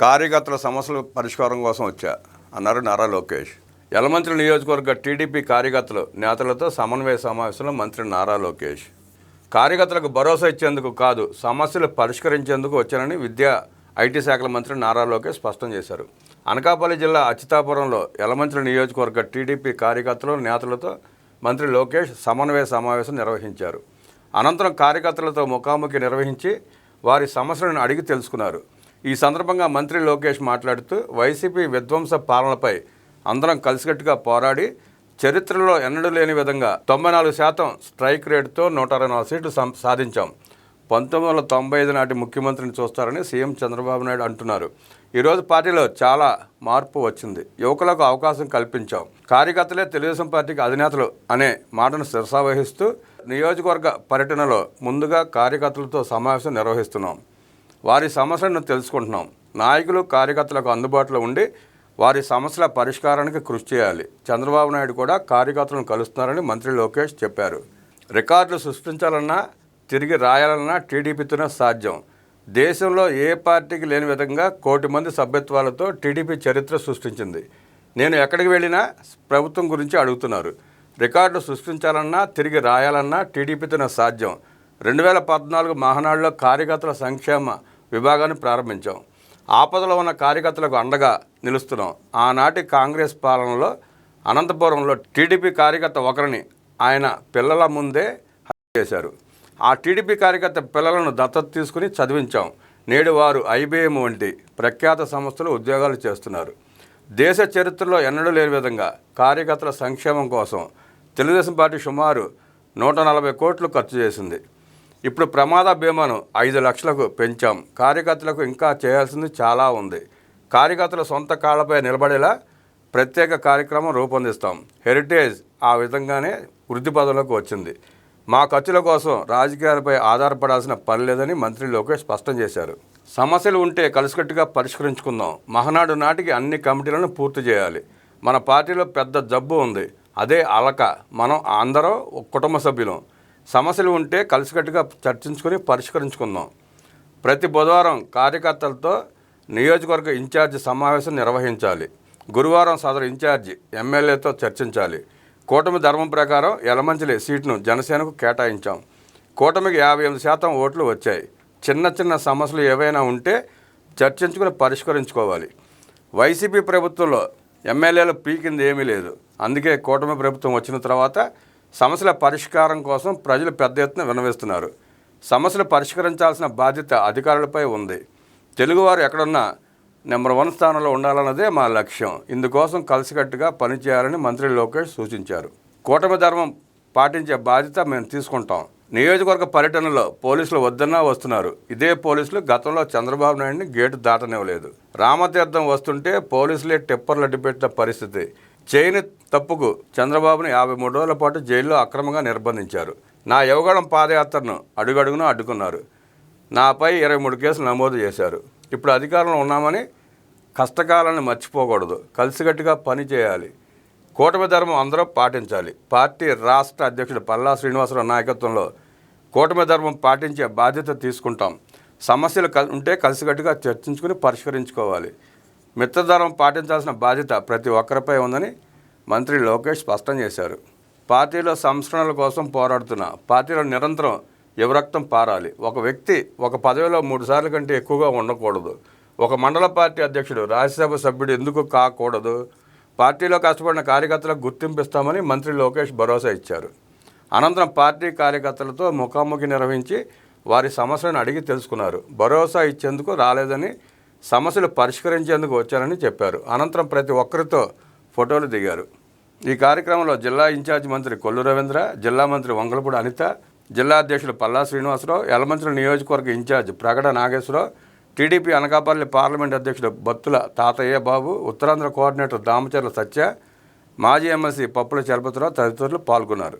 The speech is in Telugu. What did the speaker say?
కార్యకర్తల సమస్యల పరిష్కారం కోసం వచ్చా అన్నారు నారా లోకేష్. యలమంచిలి నియోజకవర్గ టీడీపీ కార్యకర్తలు నేతలతో సమన్వయ సమావేశంలో మంత్రి నారా లోకేష్ కార్యకర్తలకు భరోసా ఇచ్చేందుకు కాదు, సమస్యలు పరిష్కరించేందుకు వచ్చానని విద్యా ఐటీ శాఖల మంత్రి నారా లోకేష్ స్పష్టం చేశారు. అనకాపల్లి జిల్లా అచ్యుతాపురంలో యలమంచిలి నియోజకవర్గ టీడీపీ కార్యకర్తలు నేతలతో మంత్రి లోకేష్ సమన్వయ సమావేశం నిర్వహించారు. అనంతరం కార్యకర్తలతో ముఖాముఖి నిర్వహించి వారి సమస్యలను అడిగి తెలుసుకున్నారు. ఈ సందర్భంగా మంత్రి లోకేష్ మాట్లాడుతూ వైసీపీ విధ్వంస పాలనపై అందరం కలిసికట్టుగా పోరాడి చరిత్రలో ఎన్నడూ లేని విధంగా 94% స్ట్రైక్ రేటుతో 124 సీట్లు సాధించాం. 1995 నాటి ముఖ్యమంత్రిని చూస్తారని సీఎం చంద్రబాబు నాయుడు అంటున్నారు. ఈరోజు పార్టీలో చాలా మార్పు వచ్చింది. యువకులకు అవకాశం కల్పించాం. కార్యకర్తలే తెలుగుదేశం పార్టీకి అధినేతలు అనే మాటను శిరసావహిస్తూ నియోజకవర్గ పర్యటనలో ముందుగా కార్యకర్తలతో సమావేశం నిర్వహిస్తున్నాం. వారి సమస్యలను తెలుసుకుంటున్నాం. నాయకులు కార్యకర్తలకు అందుబాటులో ఉండి వారి సమస్యల పరిష్కారానికి కృషి చేయాలి. చంద్రబాబు నాయుడు కూడా కార్యకర్తలను కలుస్తున్నారని మంత్రి లోకేష్ చెప్పారు. రికార్డులు సృష్టించాలన్నా తిరిగి రాయాలన్నా టీడీపీతోనే సాధ్యం. దేశంలో ఏ పార్టీకి లేని విధంగా 1 కోటి మంది సభ్యత్వాలతో టీడీపీ చరిత్ర సృష్టించింది. నేను ఎక్కడికి వెళ్ళినా ప్రభుత్వం గురించి అడుగుతున్నారు. రికార్డులు సృష్టించాలన్నా తిరిగి రాయాలన్నా టీడీపీతోనే సాధ్యం. 2014 మహానాడులో కార్యకర్తల సంక్షేమ విభాగాన్ని ప్రారంభించాం. ఆపదలో ఉన్న కార్యకర్తలకు అండగా నిలుస్తున్నాం. ఆనాటి కాంగ్రెస్ పాలనలో అనంతపురంలో టీడీపీ కార్యకర్త ఒకరిని ఆయన పిల్లల ముందే హత్య చేశారు. ఆ టీడీపీ కార్యకర్త పిల్లలను దత్తత తీసుకుని చదివించాం. నేడు వారు IBM వంటి ప్రఖ్యాత సంస్థలు ఉద్యోగాలు చేస్తున్నారు. దేశ చరిత్రలో ఎన్నడూ లేని విధంగా కార్యకర్తల సంక్షేమం కోసం తెలుగుదేశం పార్టీ సుమారు 140 కోట్లు ఖర్చు చేసింది. ఇప్పుడు ప్రమాద బీమాను 5 లక్షలకు పెంచాం. కార్యకర్తలకు ఇంకా చేయాల్సింది చాలా ఉంది. కార్యకర్తల సొంత కాళ్లపై నిలబడేలా ప్రత్యేక కార్యక్రమం రూపొందిస్తాం. హెరిటేజ్ ఆ విధంగానే వృద్ధి పదవులకు వచ్చింది. మా ఖర్చుల కోసం రాజకీయాలపై ఆధారపడాల్సిన పని లేదని మంత్రి లోకేష్ స్పష్టం చేశారు. సమస్యలు ఉంటే కలిసికట్టుగా పరిష్కరించుకుందాం. మహానాడు నాటికి అన్ని కమిటీలను పూర్తి చేయాలి. మన పార్టీలో పెద్ద జబ్బు ఉంది, అదే అలక. మనం అందరం కుటుంబ సభ్యులం. సమస్యలు ఉంటే కలిసికట్టుగా చర్చించుకొని పరిష్కరించుకుందాం. ప్రతి బుధవారం కార్యకర్తలతో నియోజకవర్గ ఇన్ఛార్జి సమావేశం నిర్వహించాలి. గురువారం సదరు ఇన్ఛార్జి ఎమ్మెల్యేతో చర్చించాలి. కూటమి ధర్మం ప్రకారం యలమంచిలి సీటును జనసేనకు కేటాయించాం. కూటమికి 58% ఓట్లు వచ్చాయి. చిన్న చిన్న సమస్యలు ఏవైనా ఉంటే చర్చించుకుని పరిష్కరించుకోవాలి. వైసీపీ ప్రభుత్వంలో ఎమ్మెల్యేలు పీకింది ఏమీ లేదు. అందుకే కూటమి ప్రభుత్వం వచ్చిన తర్వాత సమస్యల పరిష్కారం కోసం ప్రజలు పెద్ద ఎత్తున విన్నవిస్తున్నారు. సమస్యలు పరిష్కరించాల్సిన బాధ్యత అధికారులపై ఉంది. తెలుగువారు ఎక్కడున్నా నెంబర్ 1 స్థానంలో ఉండాలన్నదే మా లక్ష్యం. ఇందుకోసం కలిసికట్టుగా పనిచేయాలని మంత్రి లోకేష్ సూచించారు. కూటమి ధర్మం పాటించే బాధ్యత మేము తీసుకుంటాం. నియోజకవర్గ పర్యటనలో పోలీసులు వద్దన్నా వస్తున్నారు. ఇదే పోలీసులు గతంలో చంద్రబాబు నాయుడిని గేటు దాటనివ్వలేదు. రామతీర్థం వస్తుంటే పోలీసులే టిప్పర్లు అడ్డుపెట్టిన పరిస్థితి. చేయని తప్పుకు చంద్రబాబును 53 రోజుల పాటు జైల్లో అక్రమంగా నిర్బంధించారు. నా యువగళం పాదయాత్రను అడుగడుగునా అడ్డుకున్నారు. నాపై 23 కేసులు నమోదు చేశారు. ఇప్పుడు అధికారంలో ఉన్నామని కష్టకాలాన్ని మర్చిపోకూడదు. కలిసికట్టుగా పని చేయాలి. కూటమి ధర్మం అందరూ పాటించాలి. పార్టీ రాష్ట్ర అధ్యక్షుడు పల్లా శ్రీనివాసరావు నాయకత్వంలో కూటమి ధర్మం పాటించే బాధ్యత తీసుకుంటాం. సమస్యలు ఉంటే కలిసికట్టుగా చర్చించుకుని పరిష్కరించుకోవాలి. మిత్రధర్మం పాటించాల్సిన బాధ్యత ప్రతి ఒక్కరిపై ఉందని మంత్రి లోకేష్ స్పష్టం చేశారు. పార్టీలో సంస్కరణల కోసం పోరాడుతున్న పార్టీలో నిరంతరం యువరక్తం పారాలి. ఒక వ్యక్తి ఒక పదవిలో 3 సార్లు కంటే ఎక్కువగా ఉండకూడదు. ఒక మండల పార్టీ అధ్యక్షుడు రాజ్యసభ సభ్యుడు ఎందుకు కాకూడదు? పార్టీలో కష్టపడిన కార్యకర్తలకు గుర్తింపు ఇస్తామని మంత్రి లోకేష్ భరోసా ఇచ్చారు. అనంతరం పార్టీ కార్యకర్తలతో ముఖాముఖి నిర్వహించి వారి సమస్యలను అడిగి తెలుసుకున్నారు. భరోసా ఇచ్చేందుకు రాలేదని, సమస్యలు పరిష్కరించేందుకు వచ్చారని చెప్పారు. అనంతరం ప్రతి ఒక్కరితో ఫోటోలు దిగారు. ఈ కార్యక్రమంలో జిల్లా ఇన్ఛార్జి మంత్రి కొల్లు రవీంద్ర, జిల్లా మంత్రి వంగలపూడి అనిత, జిల్లా అధ్యక్షులు పల్లా శ్రీనివాసరావు, యలమంచిలి నియోజకవర్గ ఇన్ఛార్జి ప్రగడ నాగేశ్వరరావు, టీడీపీ అనకాపల్లి పార్లమెంట్ అధ్యక్షుడు బత్తుల తాతయ్య బాబు, ఉత్తరాంధ్ర కోఆర్డినేటర్ దామచర్ల సత్య, మాజీ ఎమ్మెల్సీ పప్పుల చలపతిరావు తదితరులు పాల్గొన్నారు.